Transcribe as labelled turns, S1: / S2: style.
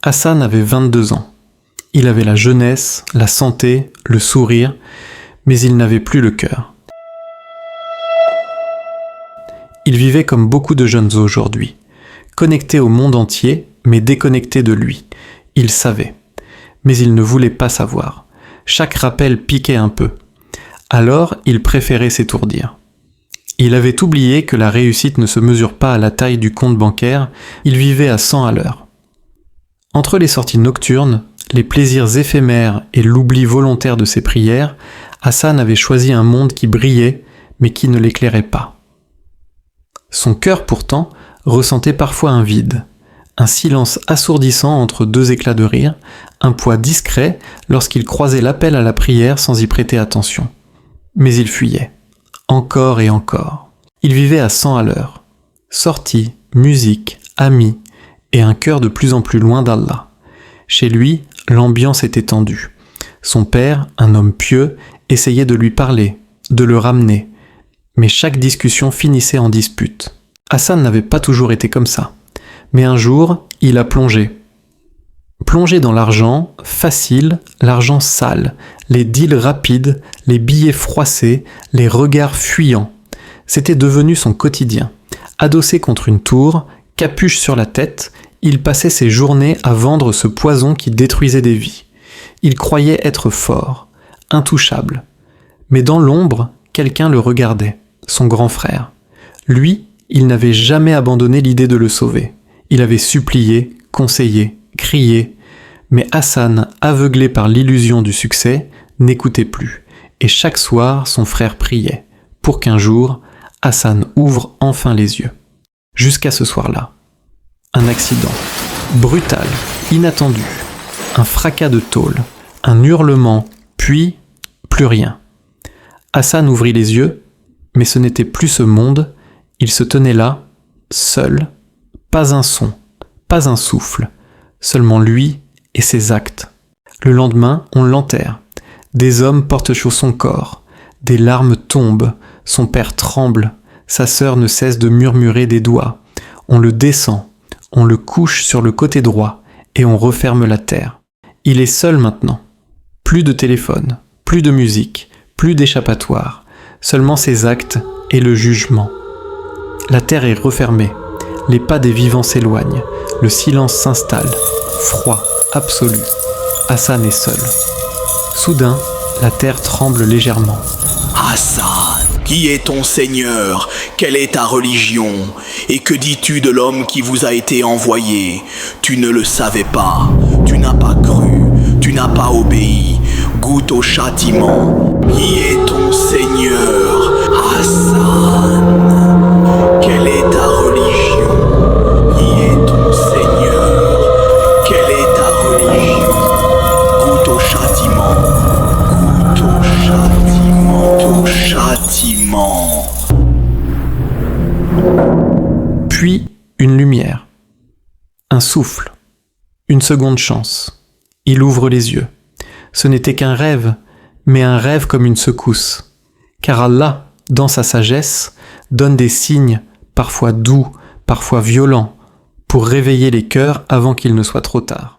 S1: Hassan avait 22 ans. Il avait la jeunesse, la santé, le sourire, mais il n'avait plus le cœur. Il vivait comme beaucoup de jeunes aujourd'hui, connecté au monde entier, mais déconnecté de lui. Il savait, mais il ne voulait pas savoir. Chaque rappel piquait un peu. Alors, il préférait s'étourdir. Il avait oublié que la réussite ne se mesure pas à la taille du compte bancaire, il vivait à 100 à l'heure. Entre les sorties nocturnes, les plaisirs éphémères et l'oubli volontaire de ses prières, Hassan avait choisi un monde qui brillait, mais qui ne l'éclairait pas. Son cœur, pourtant, ressentait parfois un vide, un silence assourdissant entre deux éclats de rire, un poids discret lorsqu'il croisait l'appel à la prière sans y prêter attention. Mais il fuyait, encore et encore. Il vivait à 100 à l'heure. Sorties, musique, amis, et un cœur de plus en plus loin d'Allah. Chez lui, l'ambiance était tendue. Son père, un homme pieux, essayait de lui parler, de le ramener, mais chaque discussion finissait en dispute. Hassan n'avait pas toujours été comme ça, mais un jour, il a plongé. Plongé dans l'argent facile, l'argent sale, les deals rapides, les billets froissés, les regards fuyants. C'était devenu son quotidien. Adossé contre une tour, capuche sur la tête, il passait ses journées à vendre ce poison qui détruisait des vies. Il croyait être fort, intouchable. Mais dans l'ombre, quelqu'un le regardait, son grand frère. Lui, il n'avait jamais abandonné l'idée de le sauver. Il avait supplié, conseillé, crié. Mais Hassan, aveuglé par l'illusion du succès, n'écoutait plus. Et chaque soir, son frère priait, pour qu'un jour, Hassan ouvre enfin les yeux. Jusqu'à ce soir-là. Un accident. Brutal, inattendu. Un fracas de tôle. Un hurlement, puis plus rien. Hassan ouvrit les yeux, mais ce n'était plus ce monde. Il se tenait là, seul. Pas un son, pas un souffle. Seulement lui et ses actes. Le lendemain, on l'enterre. Des hommes portent sur son corps. Des larmes tombent. Son père tremble. Sa sœur ne cesse de murmurer des doigts. On le descend. On le couche sur le côté droit et on referme la terre. Il est seul maintenant. Plus de téléphone, plus de musique, plus d'échappatoire. Seulement ses actes et le jugement. La terre est refermée. Les pas des vivants s'éloignent. Le silence s'installe. Froid, absolu. Hassan est seul. Soudain, la terre tremble légèrement.
S2: Hassan, qui est ton Seigneur? Quelle est ta religion? Et que dis-tu de l'homme qui vous a été envoyé? Tu ne le savais pas, tu n'as pas cru, tu n'as pas obéi. Goûte au châtiment. Qui est ton Seigneur? Hassan, quelle est ta religion? Qui est ton Seigneur? Quelle est ta religion? Goûte au châtiment. Goûte au châtiment. Au châtiment.
S1: Puis, une lumière. Un souffle. Une seconde chance. Il ouvre les yeux. Ce n'était qu'un rêve, mais un rêve comme une secousse. Car Allah, dans sa sagesse, donne des signes, parfois doux, parfois violents, pour réveiller les cœurs avant qu'il ne soit trop tard.